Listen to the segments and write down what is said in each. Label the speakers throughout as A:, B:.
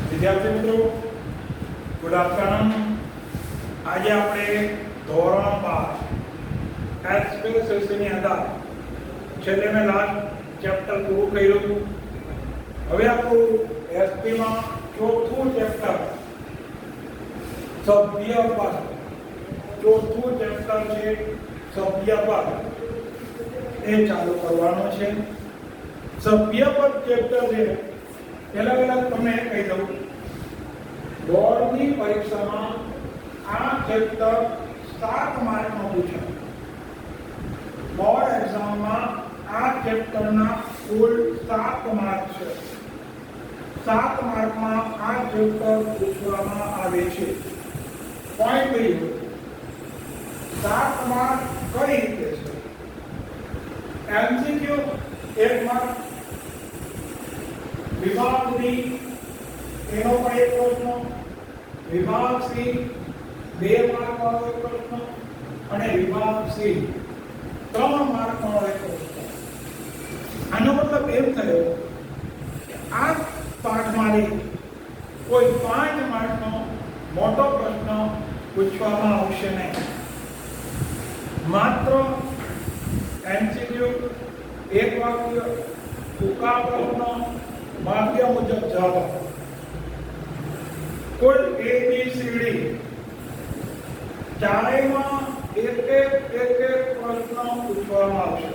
A: વિદ્યાર્થી મિત્રો, good afternoon. આજે આપણે ધોરણ 12 એક્સપ્રેસ વિષયની અંદર છેલ્લે મેં લાસ્ટ ચેપ્ટર પૂરું કર્યું. હવે આપણું એસપીમાં ચોથું ચેપ્ટર સભ્ય પદ. ચોથું ચેપ્ટર છે સભ્ય પદ, એ ચાલુ કરવાનું છે. સભ્ય પદ ચેપ્ટર છે. પહેલા તમને કહી દઉં, બોર્ડની પરીક્ષામાં આ ચેપ્ટર 7 માર્કમાં પૂછાય. બોર્ડ એક્ઝામમાં આ ચેપ્ટરના કુલ 7 માર્ક છે. 7 માર્કમાં આ ચેપ્ટર પૂછવામાં આવે છે. પોઈન્ટ કર્યું 7 માર્ક કઈ રીતે છે? એમસીક્યુ 1 માર્ક, વિભાગ બી એનો પણ એક પ્રશ્ન, વિભાગ સી 2 માર્ક વાળો એક પ્રશ્ન અને વિભાગ સી 3 માર્ક વાળો એક પ્રશ્ન. આનો મતલબ એમ થયો કે આ પાઠમાંથી કોઈ 5 માર્કનો મોટો પ્રશ્ન પૂછવામાં આવશે નહીં. માત્ર એમસીક્યુ, એક વાક્ય, ટૂંકા પ્રશ્ન, વાક્ય મુજબ જવાબ. કુલ ABCD ચારેયમાં એક પ્રશ્ન પૂછવામાં આવશે.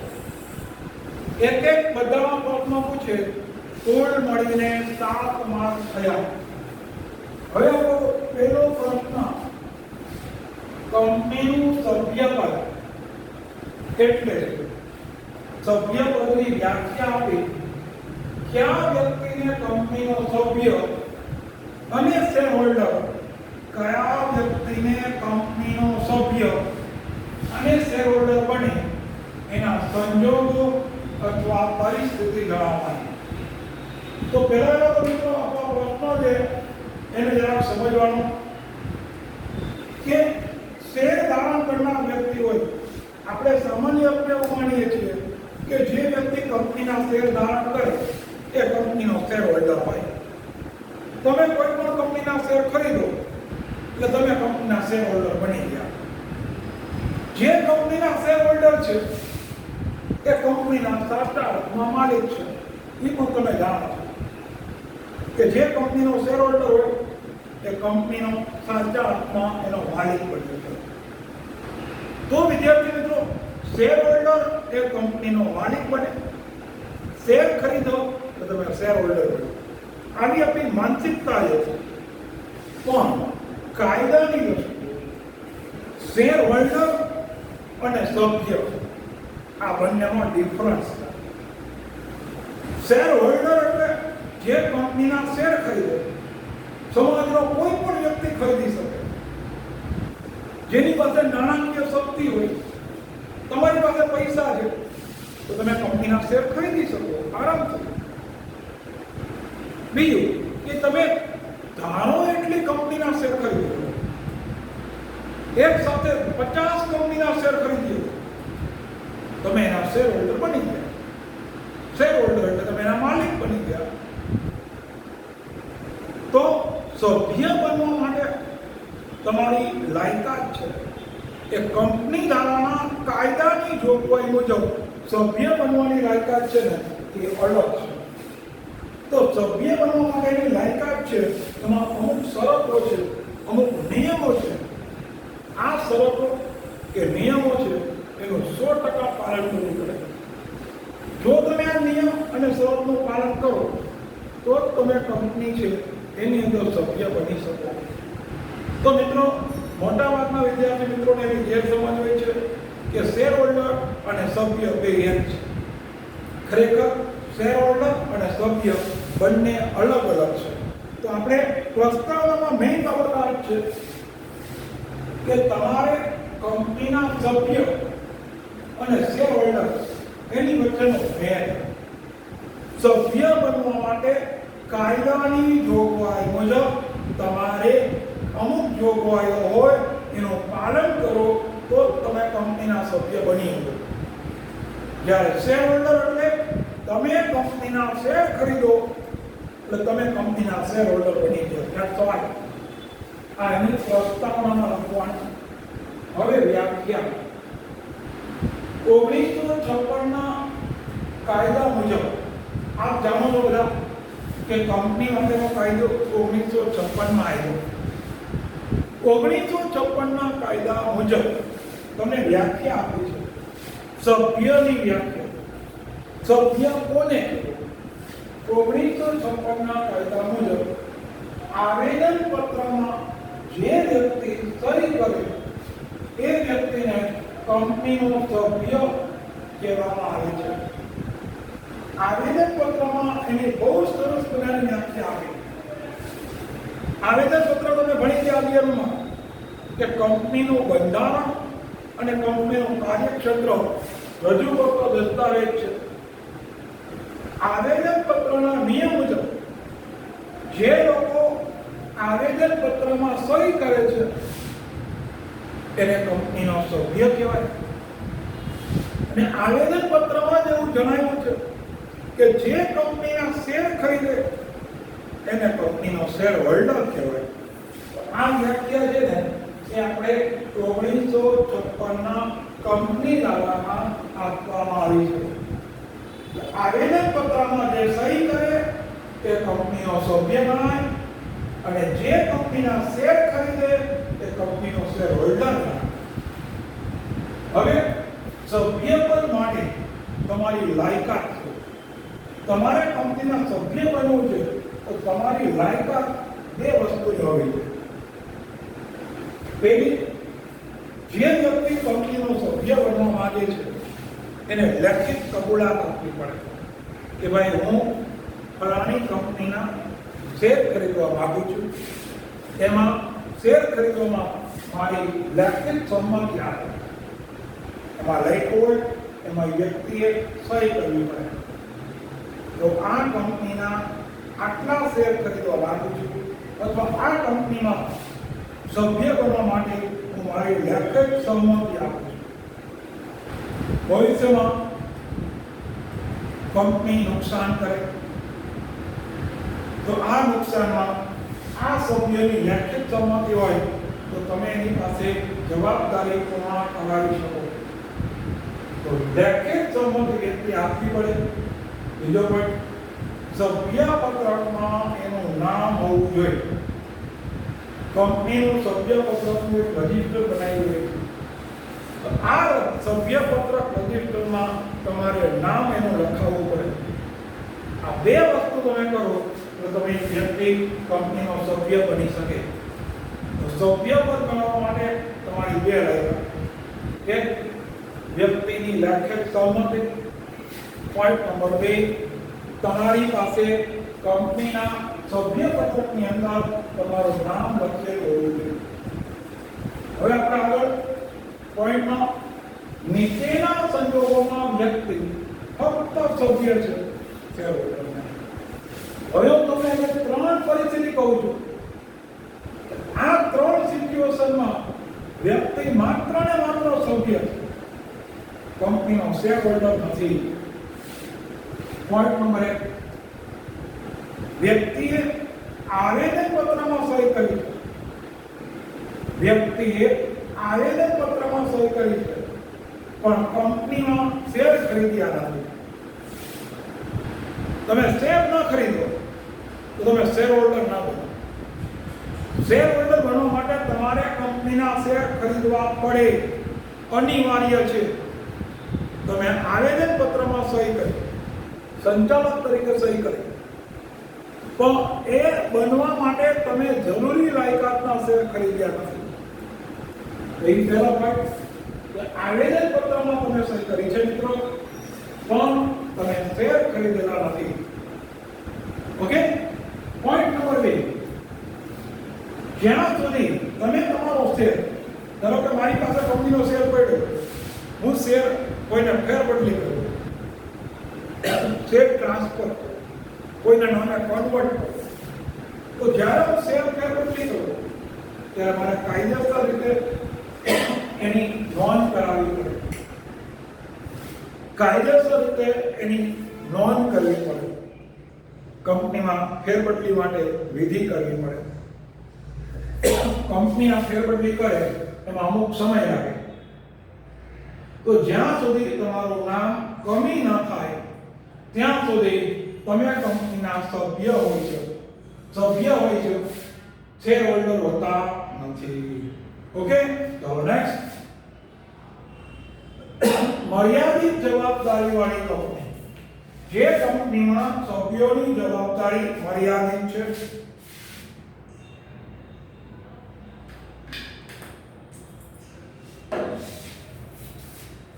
A: એક બધામાં પ્રશ્ન પૂછે, કુલ મળીને 7 માર્ક થયા. હવે પહેલો પ્રશ્ન, કંપનીનું સભ્યપદ એટલે સભ્યપદની વ્યાખ્યા આપી. કયા વ્યક્તિને કંપનીનો સભ્ય અને શેર હોલ્ડર, કયા વ્યક્તિને કંપનીનો સભ્ય અને શેર હોલ્ડર બને એના સંજોગો અથવા પરિસ્થિતિ જણાવવાની. તો પહેલા મિત્રો આપણો પ્રશ્ન છે એને જરા સમજવાનું કે શેર ધારણ કરનાર વ્યક્તિ હોય. આપણે સામાન્ય રીતે માનીએ છીએ કે જે વ્યક્તિ કંપનીના શેર ધારણ કરે એ કંપનીનો શેર હોલ્ડર હોય. તમે કોઈ પણ કંપનીના શેર ખરીદો એટલે તમે કંપનીના શેર હોલ્ડર બની ગયા. જે કંપનીના શેર હોલ્ડર છે એ કંપનીના સાચા અર્થમાં માલિક છે. એ પણ તમે જાણો છો કે જે કંપનીનો શેર હોલ્ડર હોય એ કંપનીનો સાચા અર્થમાં એનો માલિક બન્યો છે. તો વિદ્યાર્થી મિત્રો, શેર હોલ્ડર એ કંપનીનો માલિક બને. શેર ખરીદો તો તમે શેર હોલ્ડર બનો. આવી આપણી માનસિકતા છે. પણ કાયદાની વસ્તુ, શેર હોલ્ડર અને સભ્ય, આ બંનેનો ડિફરન્સ. શેર હોલ્ડર એટલે જે કંપનીના શેર ખરીદે. સમાજનો કોઈ પણ વ્યક્તિ ખરીદી શકે. જેની પાસે નાણાકીય શક્તિ હોય, તમારી પાસે પૈસા છે તો તમે કંપનીના શેર ખરીદી શકો આરામથી. બીજું કે તમે ધારો એટલી કંપનીના શેર ખરીદો, એક સાથે 50 કંપનીના શેર ખરીદો, તમે એના શેર હોલ્ડર બની ગયા. શેર હોલ્ડર એટલે તમે એના માલિક બની ગયા. તો સભ્ય બનવા માટે તમારી લાયકાત છે એ કંપની ધારાના કાયદાની જોગવાઈ મુજબ સભ્ય બનવાની લાયકાત છે ને એ અલગ છે. તો સભ્ય બનવા માટેની લાયકાત છે, એમાં અમુક શરતો છે, અમુક નિયમો છે. આ શરતો કે નિયમો છે એનું 100% પાલન કરવું પડે. જો તમે આ નિયમ અને શરતનું પાલન કરો તો તમે કંપની છે એની અંદર સભ્ય બની શકો. તો મિત્રો, મોટાભાગના વિદ્યાર્થી મિત્રોને એવી ગેરસમજ હોય છે કે શેર હોલ્ડર અને સભ્ય બે એક છે. ખરેખર શેર હોલ્ડર અને સભ્ય બંને અલગ અલગ છે. તો આપણે પ્રસ્તાવનામાં મેઇન બાબત આ છે કે તમારે કંપનીના સભ્ય અને શેર હોલ્ડર એની વચ્ચેનો ભેદ. સભ્ય બનવા માટે કાયદાની જોગવાઈ મુજબ તમારે અમુક જોગવાઈઓ હોય એનું પાલન કરો તો તમે કંપનીના સભ્ય બની શકો. જ્યારે શેર હોલ્ડર એટલે તમે કંપનીના શેર ખરીદો એટલે તમે કંપનીના શેર હોલ્ડર બની ગયો. that's all. આ એની પ્રસ્તાવનામાં લખવાની. હવે વ્યાખ્યા 1956 ના કાયદા મુજબ આપ જાણો છો બધા કે કંપની માટેનો કાયદો 1956 માં આવ્યો. 1956 ના કાયદા મુજબ તમને વ્યાખ્યા આપી છે. સભ્યની વ્યાખ્યા. સભ્ય કોને? 1956 ના કાયદા મુજબ આવેદન પત્રમાં જે વ્યક્તિ સહી કરે એ વ્યક્તિને કંપનીનો સભ્ય કહેવામાં આવે છે. આવેદન પત્રમાં એની બહુ સરસ પ્રકારની વ્યાખ્યા આપી. આવેદન પત્ર તમે ભણી ગયા અગિયારમાં કે કંપનીનું બંધારણ અને કંપનીનું કાર્યક્ષેત્ર રજૂ કરતો દસ્તાવેજ છે. આવેદન પત્રના નિયમ મુજબ જે લોકો આવેદન પત્રમાં સહી કરે છે એને કંપનીનો સભ્ય કહેવાય. અને આવેદન પત્રમાં જ એવું જણાવ્યું છે કે જે કંપનીના શેર ખરીદે એને કંપનીનો શેર હોલ્ડર કહેવાય. આ વ્યાખ્યા છે ને એ આપણે 1956 ના કંપની ધારામાં આપવામાં આવી છે. આવેદન પત્રમાં જે સહી કરે તે કંપનીનો સભ્ય ગણાય અને જે કંપનીના શેર ખરીદે તે કંપનીનો શેર હોલ્ડર ગણાય. હવે સભ્યપદ માટે તમારી લાયકાત છે. તમારે કંપનીના સભ્ય બનવું છે તો તમારી લાયકાત બે વસ્તુની હોવી જોઈએ. પહેલી, જે વ્યક્તિ કંપનીનો સભ્ય બનવા માંગે છે એને લેખિત કબૂલાત આપવી પડે કે ભાઈ હું ફલાણી કંપનીના શેર ખરીદવા માંગુ છું. એમાં શેર ખરીદવામાં મારી લેખિત સંમતિ આપે. એમાં લખ્યું હોય એમાં વ્યક્તિએ સહી કરવી પડે. તો આ કંપનીના આટલા શેર ખરીદવા માંગુ છું અથવા આ કંપનીમાં સભ્ય બનવા માટે હું મારી લેખિત સંમતિ આપું છું. ભવિષ્યમાં કંપની નુકસાન કરે તો આ નુકસાનમાં આ સભ્યની લેખિત સંમતિ હોય તો તમે એની પાસે જવાબદારી પૂર્ણ કરાવી શકો. તો લેખિત સંમતિ વ્યક્તિ આપવી પડે. બીજો પોઈન્ટ, સભ્ય પત્રકમાં એનું નામ હોવું જોઈએ. કંપનીનું સભ્ય પત્રકનું એક રજિસ્ટર બનાવ્યું હોય તો આ સભ્ય પત્રક રજિસ્ટરમાં તમારે નામ એનું લખાવવું પડે. આ બે વસ્તુ તમે કરો તો તમે વ્યક્તિ કંપનીનો સભ્ય બની શકે. તો સભ્ય પદ બનાવવા માટે તમારી બે લાયકાત. એક, વ્યક્તિની લેખિત સંમતિ. પોઈન્ટ નંબર 2, તમારી પાસે કંપનીના સભ્ય પત્રકની અંદર તમારું નામ લખેલું હોવું જોઈએ. હવે આપણે આગળ પોઈન્ટમાં નીચેના સંજોગોમાં વ્યક્તિ ફક્ત સભ્ય છે શેરહોલ્ડરના. હવે હું તમને એને 3 પરિસ્થિતિ કહું છું. આ 3 સિચ્યુએશનમાં વ્યક્તિ માત્ર ને માત્ર સભ્ય છે, કંપનીનો શેર હોલ્ડર નથી. પોઈન્ટ નંબર 1, વ્યક્તિએ આવેદન પત્રમાં સહી કરી છે. વ્યક્તિએ આવેદન પત્રમાં સહી કરી છે પણ કંપનીમાં શેર ખરીદ્યા નથી. તમે શેર ન ખરીદો તો તમે શેર હોલ્ડર ના બનો. શેર હોલ્ડર બનવા માટે તમારે કંપનીના શેર ખરીદવા પડે, અનિવાર્ય છે. તમે આવેદન પત્રમાં સહી કરી, સંચાલક તરીકે સહી કરી, પણ એ બનવા માટે તમે જરૂરી લાયકાતના શેર ખરીદ્યા નથી. એ પહેલા પોઈન્ટ, આવેદન પત્રમાં તમે સહી કરી છે મિત્રો, પણ તમે શેર ખરીદેલા નથી. ઓકે. પોઈન્ટ નંબર 2, જ્યાં સુધી તમે તમારો શેર, ધારો કે મારી પાસે કંપનીનો શેર પડ્યો, હું શેર કોઈને ફેર બદલી કરું, શેર ટ્રાન્સફર કોઈના નામે કન્વર્ટ કરું, તો જ્યારે હું શેર ફેર બદલી કરું ત્યારે મારે કાયદેસર રીતે એની નોંધ કરાવવી પડે. કાયદેસર રીતે એની નોંધ કરવી પડે. કંપનીમાં ફેરબદલી માટે વિધિ કરવી પડે. કંપનીના ફેરબદલી કરે એમાં અમુક સમય લાગે. તો જ્યાં સુધી તમારું નામ કમી ન થાય ત્યાં સુધી તમે કંપનીના સભ્ય હોય છે, શેર હોલ્ડર હોતા નથી. ઓકે, તો નેક્સ્ટ, મર્યાદિત જવાબદારી વાળી કંપની. જે કંપનીમાં સભ્યોની જવાબદારી મર્યાદિત છે,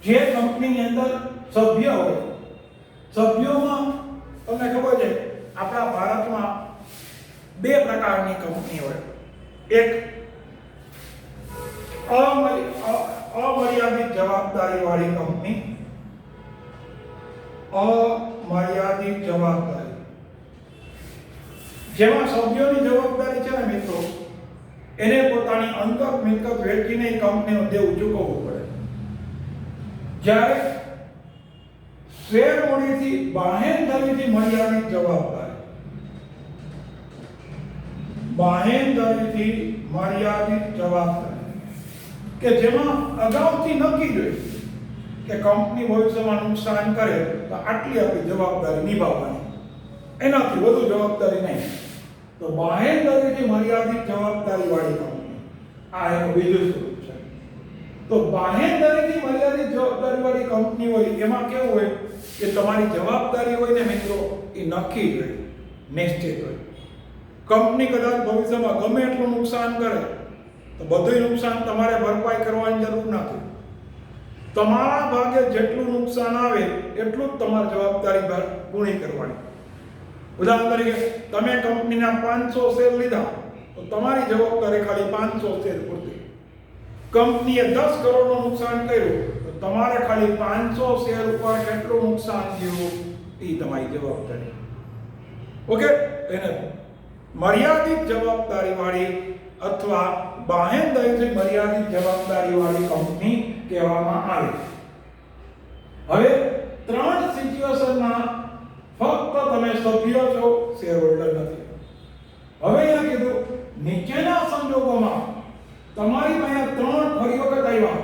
A: જે કંપનીની અંદર સભ્ય હોય, સભ્યોમાં તમને ખબર છે આપણા ભારતમાં બે પ્રકારની કંપની હોય. એક અમર્યાદિત જવાબદારી વાળી કંપની, અમર્યાદિત જવાબદારી, જેમાં સભ્યોની જવાબદારી છે ને મિત્રો, એને પોતાની અંતક મિલકત વેચીને કંપનીનો દેવું ચૂકવવું પડે. જ્યારે શેર મૂડીથી બાહેંધરીથી મર્યાદિત જવાબદારી, બાહેંધરીથી મર્યાદિત જવાબદારી, કે જેમાં અગાઉથી નક્કી હોય કે કંપની ભવિષ્યમાં નુકસાન કરે તો આટલી આપણી જવાબદારી નિભાવવાની, એનાથી વધુ જવાબદારી નહીં. તો બાહેંધરીથી મર્યાદિત જવાબદારી વાળી કંપની, આ એનું બીજું સ્વરૂપ છે. તો બાહેંધરીથી મર્યાદિત જવાબદારી વાળી કંપની હોય એમાં કેવું હોય કે તમારી જવાબદારી હોય ને મિત્રો એ નક્કી હોય, નિશ્ચિત હોય. કંપની કદાચ ભવિષ્યમાં ગમે એટલું નુકસાન કરે તો બધું નુકસાન તમારે ભરપાઈ કરવાની જરૂર નથી. તમારા ભાગે જેટલું નુકસાન આવે એટલું જ તમારી જવાબદારી પૂરી કરવાની. ઉદાહરણ તરીકે તમે કંપનીના 500 શેર લીધા તો તમારી જવાબદારી ખાલી 500 શેર પૂરતી. કંપનીએ 10 કરોડનું નુકસાન કર્યું તો તમારે ખાલી 500 શેર ઉપર કેટલું નુકસાન થયું એ તમારી જવાબદારી. ઓકે, એને મર્યાદિત જવાબદારી વાળી અથવા બાહેંધરીથી મર્યાદિત જવાબદારી વાળી કંપની કહેવામાં આવે. હવે 3 સિચ્યુએશનમાં ફક્ત તમે સભ્ય છો, શેર હોલ્ડર નથી. હવે અહીંયા કીધું નીચેના સંજોગોમાં તમારી પાસે 3 ફરી વખત આવ્યા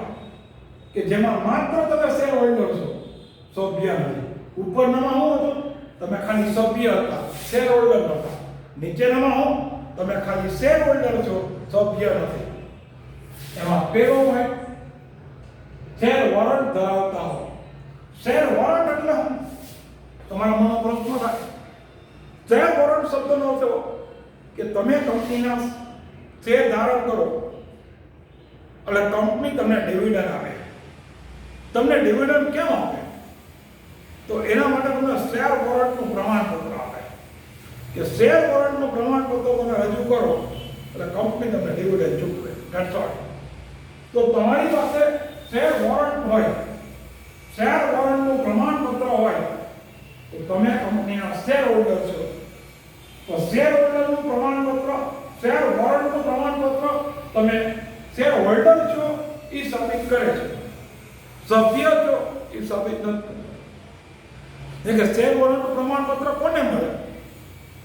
A: કે જેમાં માત્ર તમે શેર હોલ્ડર છો, સભ્ય નથી. ઉપરનામાં હું હતો, તમે ખાલી સભ્ય હતા, શેર હોલ્ડર નહોતા. નીચેનામાં હું, તમે ખાલી શેર હોલ્ડર છો, સભ્ય નથી. એમાં પહેલો હોય શેર વોરંટ ધરાવતા હોય. શેર વોરંટ એટલે શું? તમારા મનમાં પ્રશ્ન થાય. શેર વોરંટ શબ્દનો અર્થ કે તમે કંપનીના શેર ધારણ કરો એટલે કંપની તમને ડિવિડન્ડ આપે. તમને ડિવિડન્ડ કેમ આપે? તો એના માટે તમને શેર વોરંટનું પ્રમાણપત્ર આપે કે શેર વોરંટનું પ્રમાણપત્ર તમે રજૂ કરો એટલે કંપની તમને ડિવિડન્ડ ચૂકવે. That's all. તો તમારી પાસે શેર વોરંટ હોય, શેર વોરંટનું પ્રમાણપત્ર હોય તો તમે કંપનીના શેર હોલ્ડર છો. તો શેર હોલ્ડરનું પ્રમાણપત્ર, શેર વોરંટનું પ્રમાણપત્ર તમે શેર હોલ્ડર છો એ સાબિત કરે છે. સભ્ય છો એ સાબિત નથી કરતું. એટલે શેર હોલ્ડરનું પ્રમાણપત્ર કોને મળે?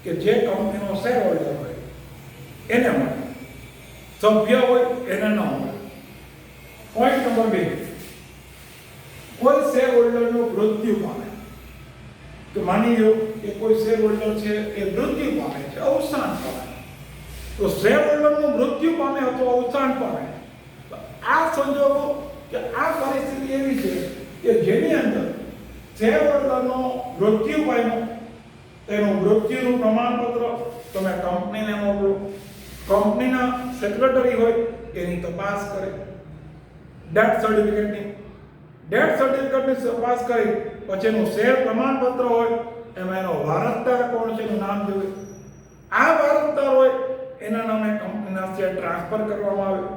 A: કે જે કંપનીનો શેર હોલ્ડર હોય એને મળે. સભ્ય હોય એને ન મળે. પોઈન્ટ નંબર 2, કોઈ શેર હોલ્ડરનું મૃત્યુ પામે. તો માની લો કે કોઈ શેર હોલ્ડર છે એ મૃત્યુ પામે છે, અવસાન પામે. તો શેર હોલ્ડરનું મૃત્યુ પામે અથવા અવસાન પામે તો આ સંજોગો કે આ પરિસ્થિતિ એવી છે કે જેની અંદર શેર હોલ્ડરનો મૃત્યુ પામ્યો, તેનું મૃત્યુનું પ્રમાણપત્ર તમે કંપનીને મોકલો. કંપનીના સેક્રેટરી હોય એની તપાસ કરે. ડેથ સર્ટિફિકેટની તપાસ કરી પછી એનું શેર પ્રમાણપત્ર હોય એમાં એનો વારસદાર કોણ છે એનું નામ જોવે. આ વારસદાર હોય એના નામે કંપનીના શેર ટ્રાન્સફર કરવામાં આવે.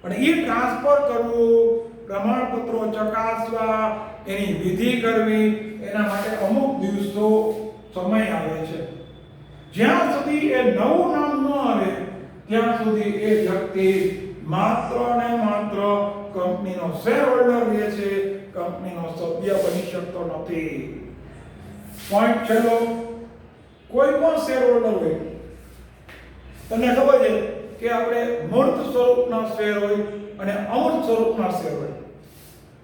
A: અને એ ટ્રાન્સફર કરવું, પ્રમાણપત્રો ચકાસવા, એની વિધિ કરવી, એના માટે અમુક દિવસો સમય આવે છે. જ્યાં સુધી એ નવું નામ ન આવે ત્યાં સુધી એ વ્યક્તિ માત્ર ને માત્ર કંપનીનો શેર હોલ્ડર રહે છે, કંપનીનો સભ્ય બની શકતો નથી. પોઈન્ટ છેલ્લો, કોઈ પણ શેર હોલ્ડર હોય, તમને ખબર છે કે આપણે મૂર્ત સ્વરૂપના શેર હોય અને અમૂર્ત સ્વરૂપના શેર હોય.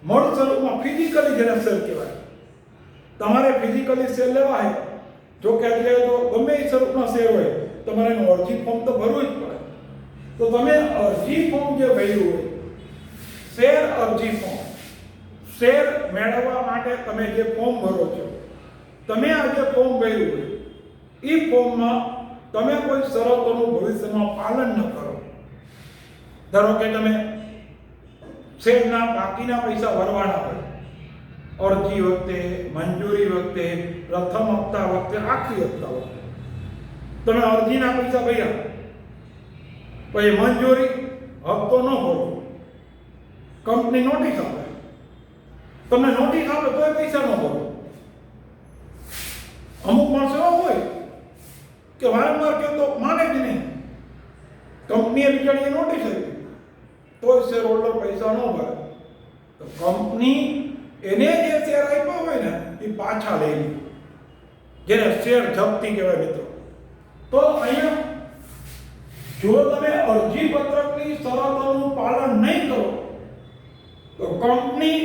A: મૂર્ત સ્વરૂપમાં ફિઝિકલી જેને શેર કહેવાય. તમારે ફિઝિકલી શેર લેવા હોય, જો કે અત્યારે તો ગમે એ સ્વરૂપના શેર હોય, તમારે એનું અરજી ફોર્મ તો ભરવું જ પડે. તો તમે અરજી ફોર્મ જે ભર્યું હોય, શેર અરજી ફોર્મ, શેર મેળવવા માટે તમે જે ફોર્મ ભરો છો, તમે આ જે ફોર્મ ભર્યું હોય એ ફોર્મમાં તમે કોઈ શરતોનું ભવિષ્યમાં પાલન ન કરો. ધારો કે તમે શેરના બાકીના પૈસા ભરવાના હોય, અરજી વખતે, મંજૂરી વખતે, પ્રથમ હપ્તા વખતે, આખરી હપ્તા વખતે તમે અરજીના પૈસા ભર્યા, પછી મંજૂરી હપ્તો ન ભરો, કંપની નોટિસ આપે, તમને નોટિસ આપે તોય પૈસા ન ભરો. અમુક માણસો એવા હોય કે વારંવાર કહે તો માને જ નહીં. કંપનીએ બિચારીએ નોટિસ આપી તોય શેર હોલ્ડર પૈસા ન ભરે, તો કંપની એને જે શેર આપ્યા હોય ને એ પાછા લઈ લે, જેને શેર જપ્તી કહેવાય મિત્રો. તો અહીંયા જો તમે અરજી પત્રકની શરતોનું પાલન નહીં કરો તો કંપની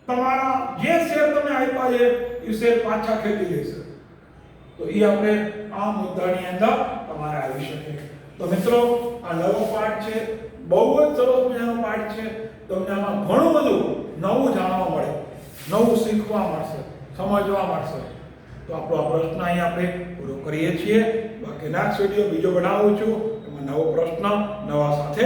A: તમારા જે શેર તમે આપ્યા છે એ શેર પાછા ખેંચી લેશે. તો એ આપણે આ મુદ્દાની અંદર તમારે આવી શકે. તો મિત્રો આ નવો પાઠ છે, બહુ જ સરસ મજાનો પાઠ છે. તમને આમાં ઘણું બધું નવું જાણવા મળે, નવું શીખવા મળશે, સમજવા મળશે. તો આપણો આ પ્રશ્ન અહીં આપણે પૂરો કરીએ છીએ. બાકી નેક્સ્ટ વિડીયો બીજો બનાવું છું, એમાં નવો પ્રશ્ન નવા સાથે